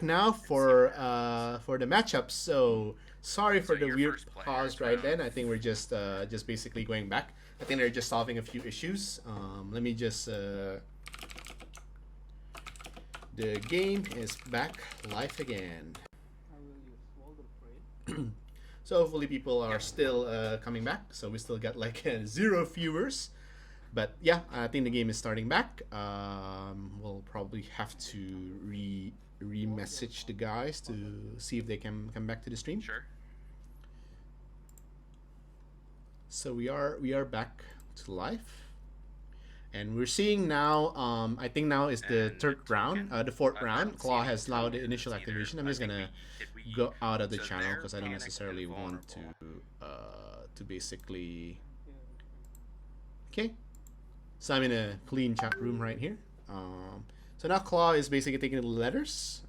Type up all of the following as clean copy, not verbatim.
now for the matchup. So sorry for the weird pause right then. I think we're just basically going back. I think they're just solving a few issues. Let me just the game is back live again. So hopefully people are still coming back. So we still got like 0 viewers. But yeah, I think the game is starting back. We'll probably have to re-message the guys to see if they can come back to the stream. Sure. So we are back to live, and we're seeing now. I think now is the third round, the fourth round. Claw has allowed the initial activation. I'm just gonna go out of the channel because I don't necessarily want to basically. Okay. So I'm in a clean chat room right here. So now Claw is basically taking the letters.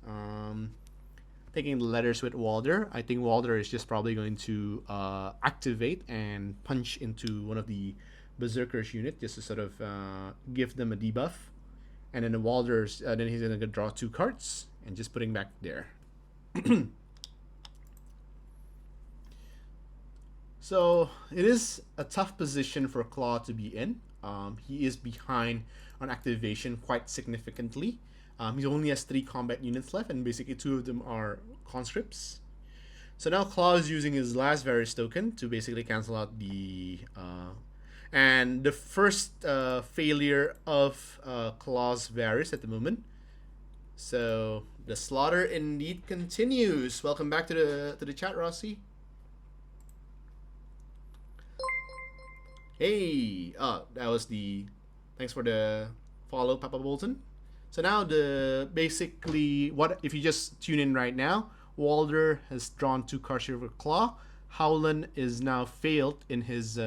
Taking the letters with Walder. I think Walder is just probably going to activate and punch into one of the Berserkers unit just to sort of give them a debuff. And then the Walder's, then he's going to draw 2 cards and just putting back there. So it is a tough position for Claw to be in. He is behind on activation quite significantly. He only has 3 combat units left, and basically 2 of them are conscripts. So now Claw is using his last Varus token to basically cancel out the... and the first failure of Claw's Varus at the moment. So the slaughter indeed continues. Welcome back to the chat, Rossi. Hey, that was the. Thanks for the follow, Papa Bolton. So now basically what if you just tune in right now? Walder has drawn 2 cards here for Claw. Howland is now failed in his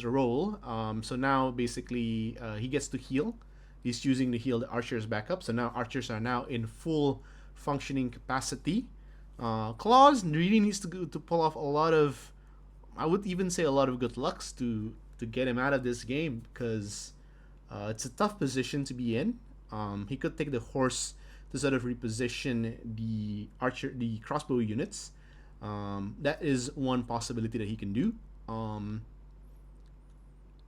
role. So now basically he gets to heal. He's choosing to heal the archers back up. So now archers are now in full functioning capacity. Claws really needs to pull off a lot of. I would even say a lot of good lucks to get him out of this game because it's a tough position to be in. He could take the horse to sort of reposition the crossbow units. That is one possibility that he can do.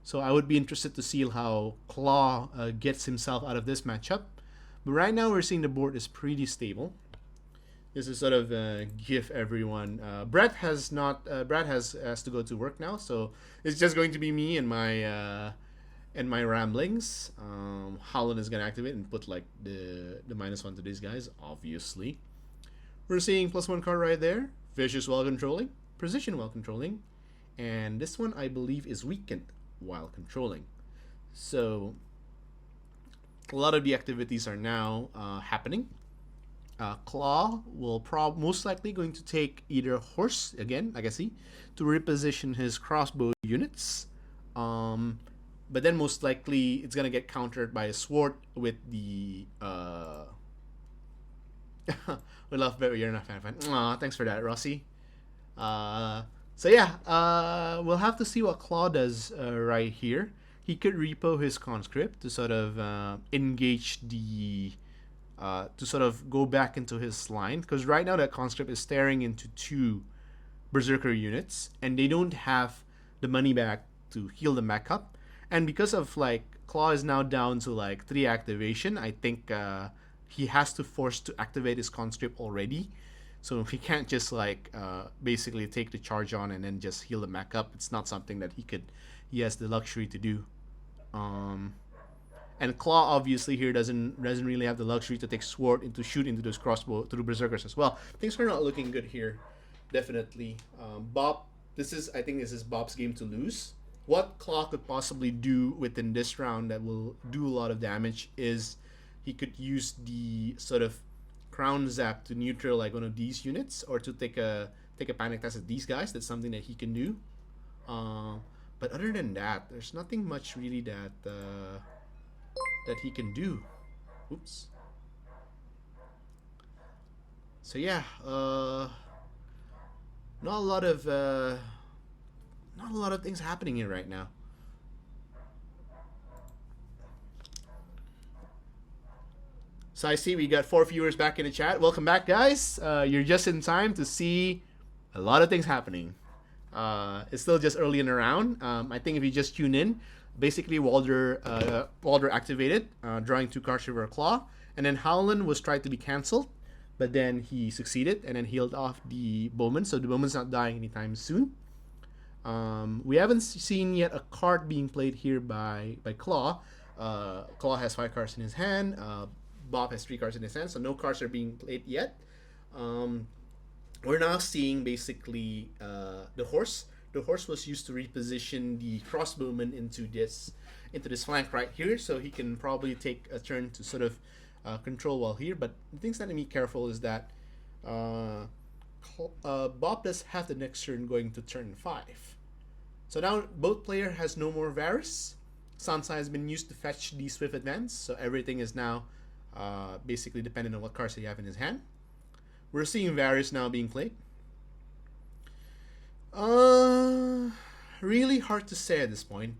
So I would be interested to see how Claw gets himself out of this matchup. But right now we're seeing the board is pretty stable. This is sort of give everyone. Brett has not. Brett has to go to work now, so it's just going to be me and my ramblings. Howland is gonna activate and put like the -1 to these guys. Obviously, we're seeing +1 card right there. Vicious while controlling, precision while controlling, and this one I believe is weakened while controlling. So a lot of the activities are now happening. Claw will most likely going to take either horse again, like I see, to reposition his crossbow units. But then most likely it's gonna get countered by a sword with the. We love but you're not a fan. Aw, thanks for that, Rossi. So yeah, we'll have to see what Claw does right here. He could repo his conscript to sort of engage the. To sort of go back into his line, because right now that conscript is staring into 2 berserker units and they don't have the money back to heal them back up, and because of like Claw is now down to like 3 activation, I think he has to force to activate his conscript already, so he can't just like basically take the charge on and then just heal them back up. It's not something that he has the luxury to do. And Claw obviously here doesn't really have the luxury to take sword into shoot into those crossbow through berserkers as well. Things are not looking good here, definitely. Bob, I think this is Bob's game to lose. What Claw could possibly do within this round that will do a lot of damage is he could use the sort of crown zap to neutral like one of these units, or to take a panic test at these guys. That's something that he can do. But other than that, there's nothing much really that he can do. Oops. So yeah, not a lot of things happening here right now. So I see we got 4 viewers back in the chat. Welcome back, guys. You're just in time to see a lot of things happening. It's still just early in the round. I think if you just tune in, basically Walder activated, drawing 2 cards River Claw, and then Howland was tried to be cancelled, but then he succeeded and then healed off the Bowman, so the Bowman's not dying anytime soon. We haven't seen yet a card being played here by Claw. Claw has 5 cards in his hand. Bob has 3 cards in his hand, so no cards are being played yet. We're now seeing basically the horse. The horse was used to reposition the crossbowman into this flank right here, so he can probably take a turn to sort of control while here. But the things that need to be careful is that Bob does have the next turn going to turn 5. So now both player has no more Varys. Sansa has been used to fetch the Swift Advance, so everything is now basically dependent on what cards he have in his hand. We're seeing Varys now being played. Really hard to say at this point.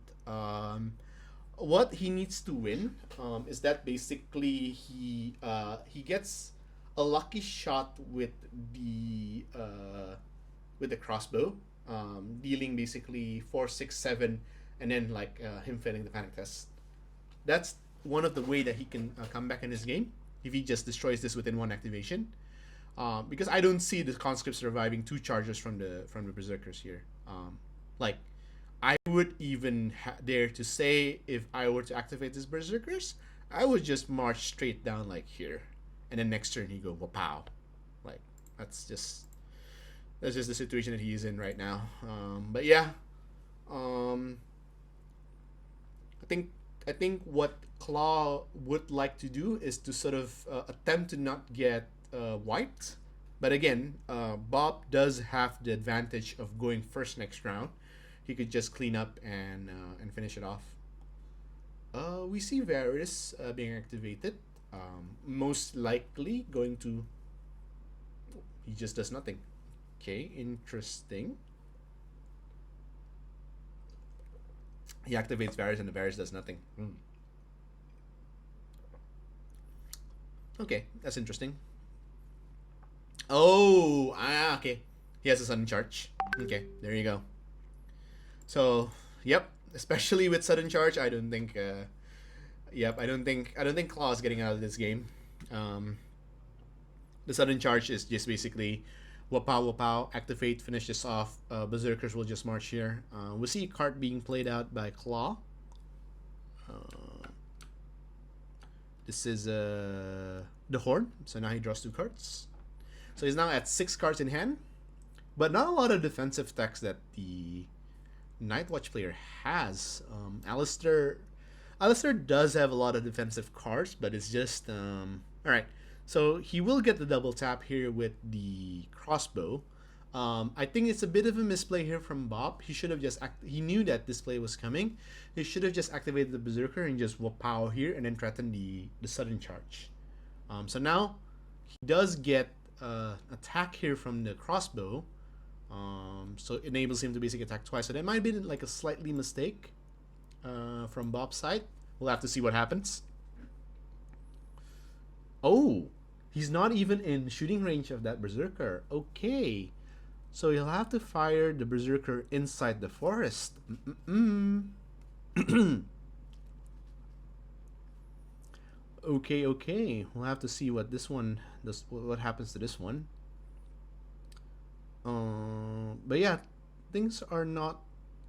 What he needs to win is that basically he gets a lucky shot with the crossbow, dealing basically 4, 6, 7, and then like him failing the panic test. That's one of the way that he can come back in this game if he just destroys this within 1 activation. Because I don't see the conscripts surviving 2 charges from the berserkers here. Like, I would even dare to say if I were to activate these berserkers, I would just march straight down like here, and then next turn he go wapow. Like that's just the situation that he is in right now. But yeah, I think what Claw would like to do is to sort of attempt to not get wiped. But again, Bob does have the advantage of going first next round. He could just clean up and finish it off. We see Varys being activated. Most likely going to... He just does nothing. Okay, interesting. He activates Varys and the Varys does nothing. Okay, that's interesting. Oh, okay. He has a sudden charge. Okay, there you go. So, yep. Especially with sudden charge, I don't think. I don't think Claw is getting out of this game. The sudden charge is just basically, wapow, activate, finish this off. Berserkers will just march here. We'll see a card being played out by Claw. This is the Horn. So now he draws 2 cards. So he's now at 6 cards in hand, but not a lot of defensive decks that the Nightwatch player has. Alistair does have a lot of defensive cards, but it's just alright. So he will get the double tap here with the crossbow. I think it's a bit of a misplay here from Bob. He should have just he knew that this play was coming. He should have just activated the Berserker and just wapow here and then threaten the sudden charge. So now he does get attack here from the crossbow, so it enables him to basically attack twice. So that might be like a slightly mistake from Bob's side. We'll have to see what happens. Oh, he's not even in shooting range of that Berserker. Okay, so he'll have to fire the Berserker inside the forest. Okay. We'll have to see what this one does. What happens to this one? But yeah, things are not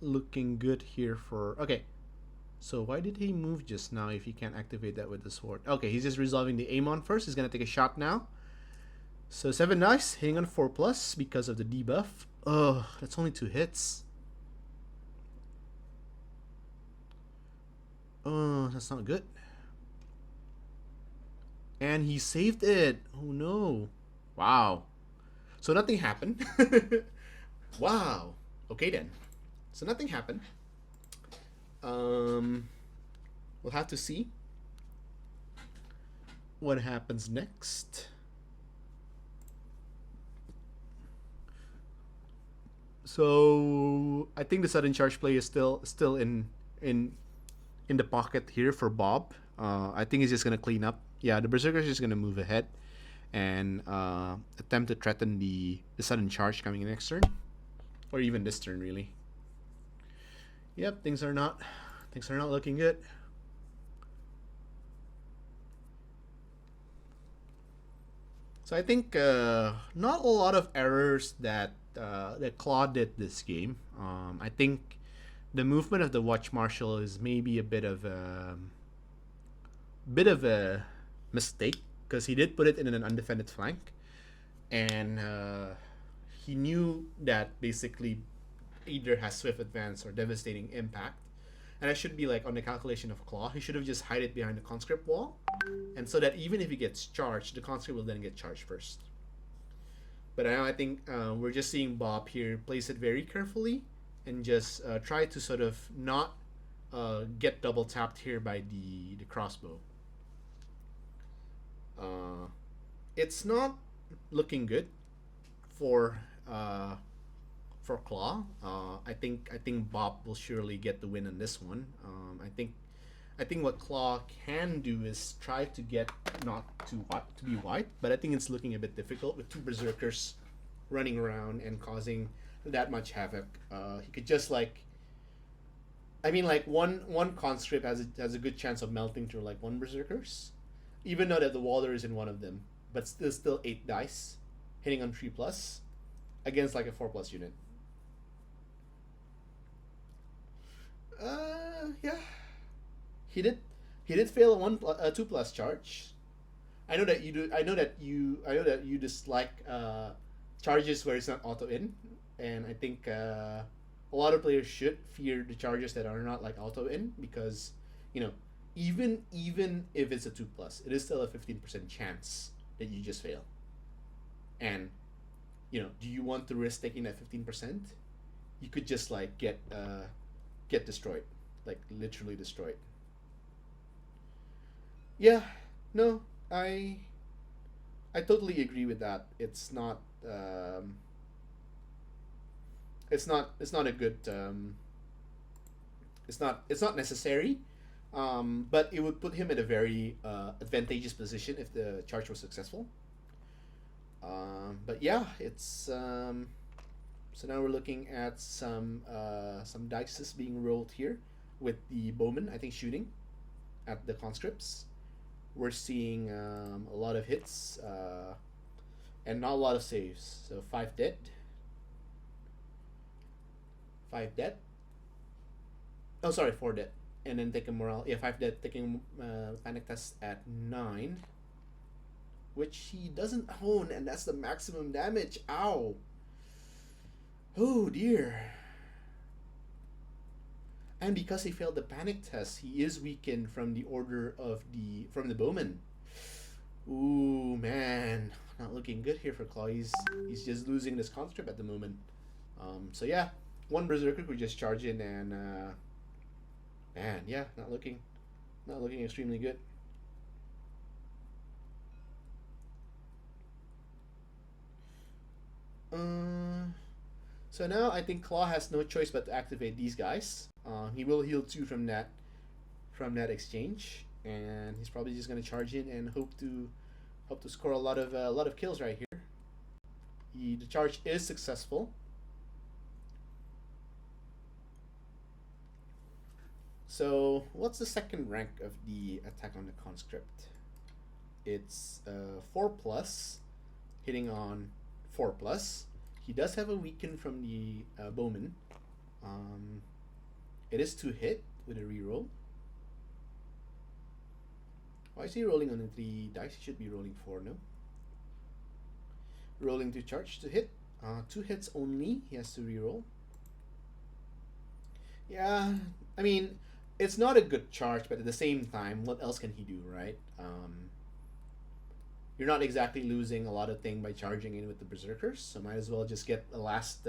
looking good here for. Okay, so why did he move just now if he can't activate that with the sword? Okay, he's just resolving the Amon first. He's gonna take a shot now. So 7 dice, hitting on 4+ because of the debuff. Oh, that's only 2 hits. Oh, that's not good. And he saved it. Oh no. Wow. So nothing happened. Wow. Okay then. So nothing happened. We'll have to see what happens next. So I think the sudden charge play is still in the pocket here for Bob. I think he's just gonna clean up Yeah, the Berserker is just gonna move ahead and attempt to threaten the sudden charge coming in next turn, or even this turn, really. Yep, things are not looking good. So I think not a lot of errors that Claude did this game. I think the movement of the Watch Marshal is maybe a bit of a mistake because he did put it in an undefended flank, and he knew that basically either has swift advance or devastating impact. And I should be like on the calculation of Claw, he should have just hide it behind the conscript wall, and so that even if he gets charged, the conscript will then get charged first. But now I think we're just seeing Bob here place it very carefully and just try to sort of not get double tapped here by the crossbow. It's not looking good for Claw. I think Bob will surely get the win on this one. I think what Claw can do is try to get not to be white, but I think it's looking a bit difficult with two berserkers running around and causing that much havoc. He could just like one conscript has a good chance of melting through like one berserkers, even though that the water is in one of them, but still 8 dice hitting on 3+ against like a 4+ unit. Yeah, he did. He did fail a 2+ charge. I know that you do. I know that you dislike charges where it's not auto in, and I think a lot of players should fear the charges that are not like auto in because you know even if it's a 2+, it is still a 15% chance that you just fail. And do you want to risk taking that 15%? You could just like get destroyed, like literally destroyed. Yeah, no, I totally agree with that. It's not a good it's not necessary, but it would put him in a very advantageous position if the charge was successful. But yeah, it's so now we're looking at some dices being rolled here with the bowman, I think, shooting at the conscripts. We're seeing a lot of hits and not a lot of saves. So 5 dead, 5 dead. Oh, sorry, 4 dead, and then taking morale. Yeah, 5 dead, taking panic test at 9, which he doesn't own, and that's the maximum damage. Ow! Oh dear. And because he failed the panic test, he is weakened from the order of the bowman. Ooh man, not looking good here for Claw. He's just losing this conscript at the moment. So yeah, one berserker could just charge in and man, yeah, not looking extremely good. So now I think Claw has no choice but to activate these guys. He will heal 2 from that exchange, and he's probably just gonna charge in and hope to score a lot of kills right here. The charge is successful. So what's the second rank of the attack on the conscript? It's 4+, hitting on 4+. He does have a weaken from the bowman. It is to hit with a reroll. Why is he rolling on the 3 dice? He should be rolling 4, no? Rolling to charge to hit. 2 hits only. He has to reroll. Yeah, I mean, it's not a good charge, but at the same time, what else can he do, right? You're not exactly losing a lot of thing by charging in with the berserkers, so might as well just get the last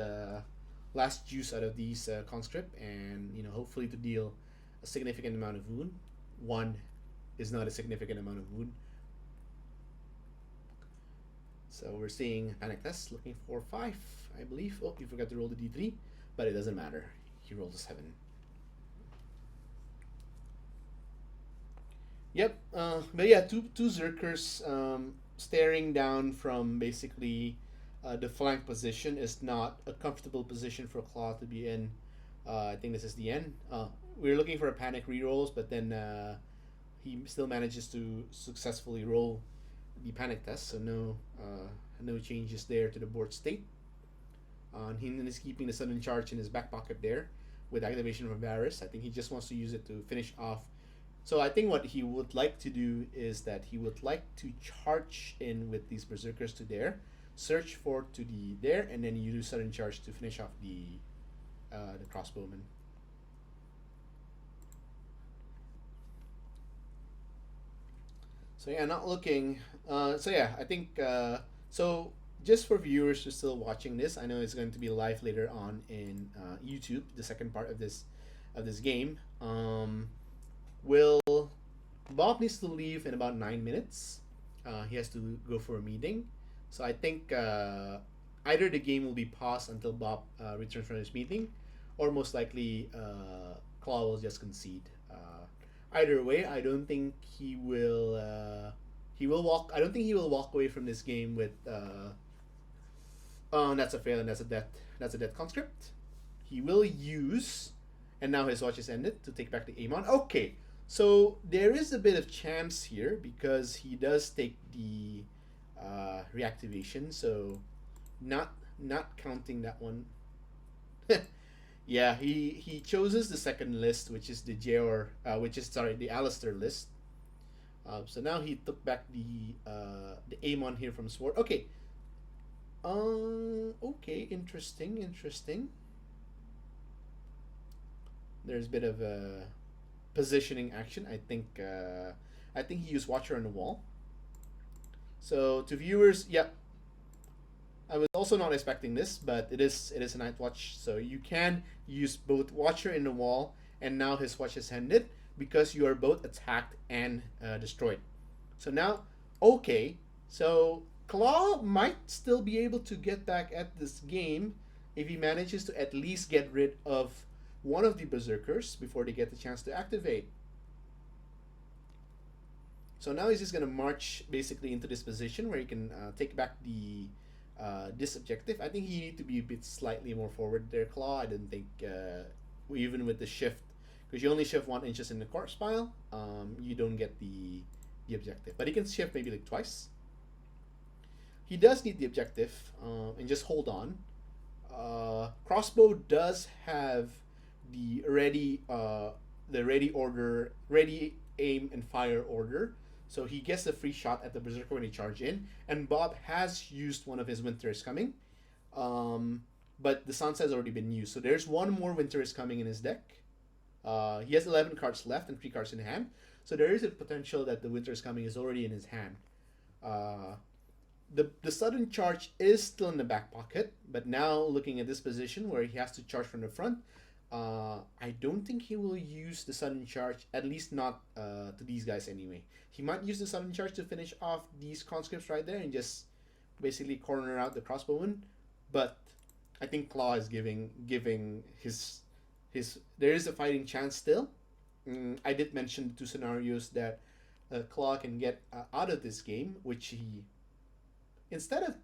juice out of these conscript, and hopefully to deal a significant amount of wound. 1 is not a significant amount of wound. So we're seeing panic test looking for 5, I believe. Oh, you forgot to roll the d3, but it doesn't matter. He rolled a 7. Yep. But yeah, two Zerkers staring down from basically the flank position is not a comfortable position for Claw to be in. I think this is the end. We're looking for a panic rerolls, but then he still manages to successfully roll the panic test, so no changes there to the board state. He is keeping the sudden charge in his back pocket there with activation from Varus. I think he just wants to use it to finish off. So I think what he would like to do is that he would like to charge in with these berserkers to there, search for to the there, and then you do sudden charge to finish off the crossbowman. So yeah, not looking. So yeah, I think so. Just for viewers who are still watching this, I know it's going to be live later on in YouTube. The second part of this game. Will Bob needs to leave in about 9 minutes. He has to go for a meeting, so I think either the game will be paused until Bob returns from his meeting, or most likely Claw will just concede. Either way, I don't think he will. He will walk. I don't think he will walk away from this game with. Oh, that's a fail and that's a death. That's a death conscript. He will use, and now his watch is ended to take back the Amon. Okay, so there is a bit of chance here because he does take the reactivation. So, not counting that one. Yeah, he chooses the second list, which is the Jeor, which is sorry, the Alistair list. So now he took back the Amon here from Sword. Okay. Okay, interesting, interesting. There's a bit of a positioning action. I think he used Watcher on the wall. So to viewers, yeah, I was also not expecting this, but it is a night watch, so you can use both Watcher in the wall and now his watch is ended because you are both attacked and destroyed. So now, okay, so Claw might still be able to get back at this game if he manages to at least get rid of one of the berserkers before they get the chance to activate. So now he's just gonna march basically into this position where he can take back the this objective. I think he need to be a bit slightly more forward there, Claw. I didn't think even with the shift, because you only shift 1 inches in the corpse pile, you don't get the objective. But he can shift maybe like twice. He does need the objective, and just hold on. Crossbow does have the ready order, ready aim and fire order. So he gets a free shot at the berserker when he charge in. And Bob has used one of his winter is coming, but the sunset has already been used. So there's one more winter is coming in his deck. He has 11 cards left and 3 cards in hand. So there is a potential that the winter is coming is already in his hand. The sudden charge is still in the back pocket, but now looking at this position where he has to charge from the front, I don't think he will use the sudden charge, at least not to these guys anyway. He might use the sudden charge to finish off these conscripts right there and just basically corner out the crossbowman, but I think Claw is giving his there is a fighting chance still. I did mention the two scenarios that Claw can get out of this game, which he instead of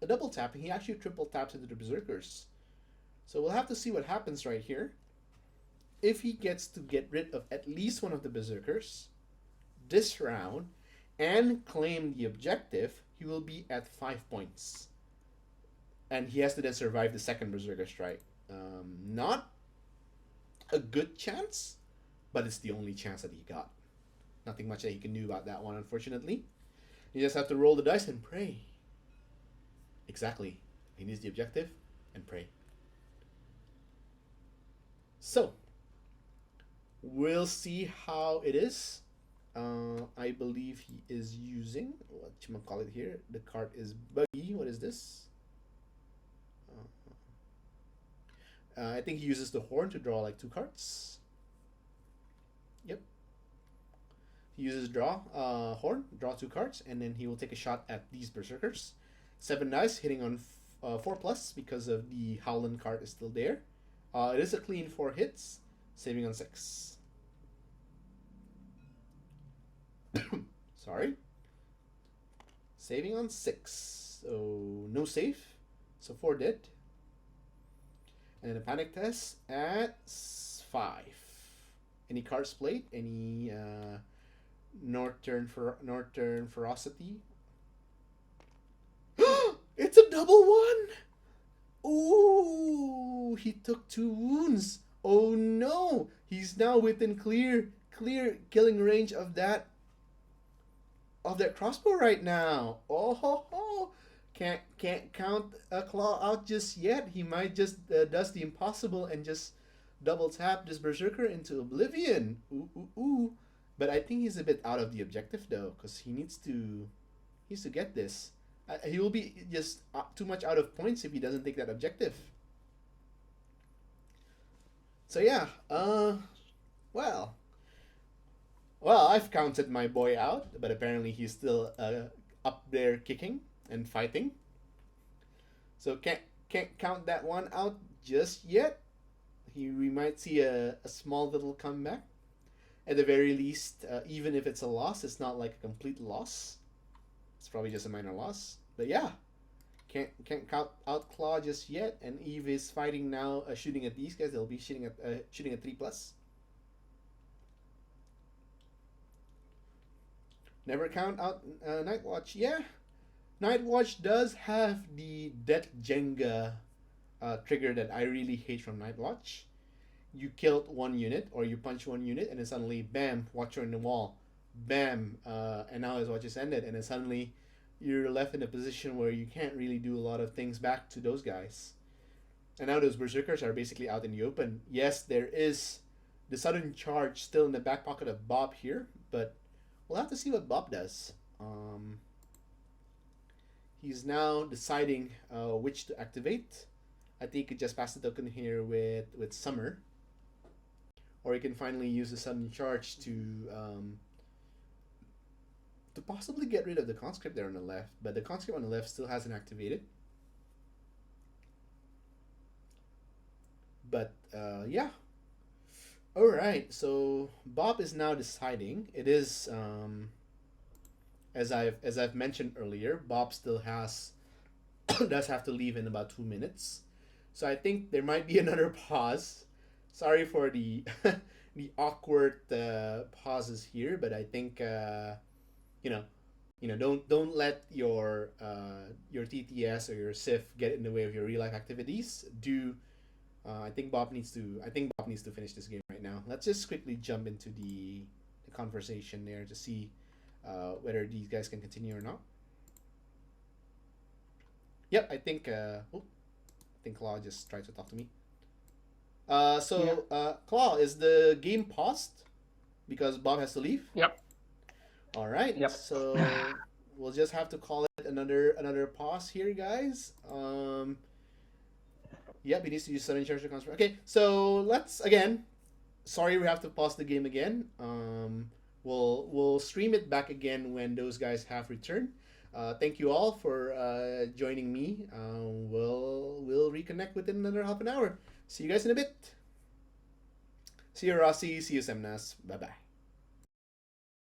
double tapping, he actually triple taps into the berserkers. So we'll have to see what happens right here. If he gets to get rid of at least one of the berserkers this round and claim the objective, he will be at 5 points. And he has to then survive the second berserker strike. Not a good chance, but it's the only chance that he got. Nothing much that he can do about that one, unfortunately. You just have to roll the dice and pray. Exactly. He needs the objective and pray. So, we'll see how it is. I believe he is using, whatchamacallit here, the card is buggy. What is this? I think he uses the horn to draw like 2 cards. Yep. He uses horn, draw 2 cards, and then he will take a shot at these berserkers. 7 dice, hitting on 4+ because of the Howland card is still there. It is a clean 4 hits, saving on 6. Sorry. Saving on 6. So no save. So 4 dead. And then a panic test at 5. Any cards played? Any Northern Ferocity? It's a double one! Ooh, he took 2 wounds. Oh no, he's now within clear killing range of that crossbow right now. Oh ho ho! Can't count a claw out just yet. He might just does the impossible and just double tap this berserker into oblivion. Ooh ooh ooh! But I think he's a bit out of the objective though, because he needs to get this. He will be just too much out of points if he doesn't take that objective. So yeah, well, I've counted my boy out, but apparently he's still up there kicking and fighting. So can't count that one out just yet. We might see a small little comeback. At the very least, even if it's a loss, it's not like a complete loss. It's probably just a minor loss. But yeah, can't count out Claw just yet. And Eve is fighting now, shooting at these guys. They'll be shooting at 3+. Never count out Nightwatch. Yeah, Nightwatch does have the Death Jenga trigger that I really hate from Nightwatch. You killed 1 unit or you punch 1 unit and then suddenly bam, Watcher in the wall, bam, and now his watch is ended, and then suddenly you're left in a position where you can't really do a lot of things back to those guys. And now those berserkers are basically out in the open. Yes, there is the sudden charge still in the back pocket of Bob here, but we'll have to see what Bob does. He's now deciding which to activate. I think he could just pass the token here with Summer. Or he can finally use the sudden charge to possibly get rid of the conscript there on the left. But the conscript on the left still hasn't activated. But yeah. Alright, so Bob is now deciding. It is as I've mentioned earlier, Bob still does have to leave in about 2 minutes. So I think there might be another pause. Sorry for the the awkward pauses here, but I think don't let your TTS or your SIF get in the way of your real life activities. I think Bob needs to finish this game right now. Let's just quickly jump into the conversation there to see whether these guys can continue or not. Yep, I think Claw just tried to talk to me. Claw, is the game paused because Bob has to leave? Yep. All right. Yep. So we'll just have to call it another pause here, guys. Yep, he needs to use sudden charge to transfer. Okay, so let's again. Sorry, we have to pause the game again. We'll stream it back again when those guys have returned. Thank you all for joining me. We'll reconnect within another half an hour. See you guys in a bit. See you, Rossi. See you, Semnas. Bye-bye.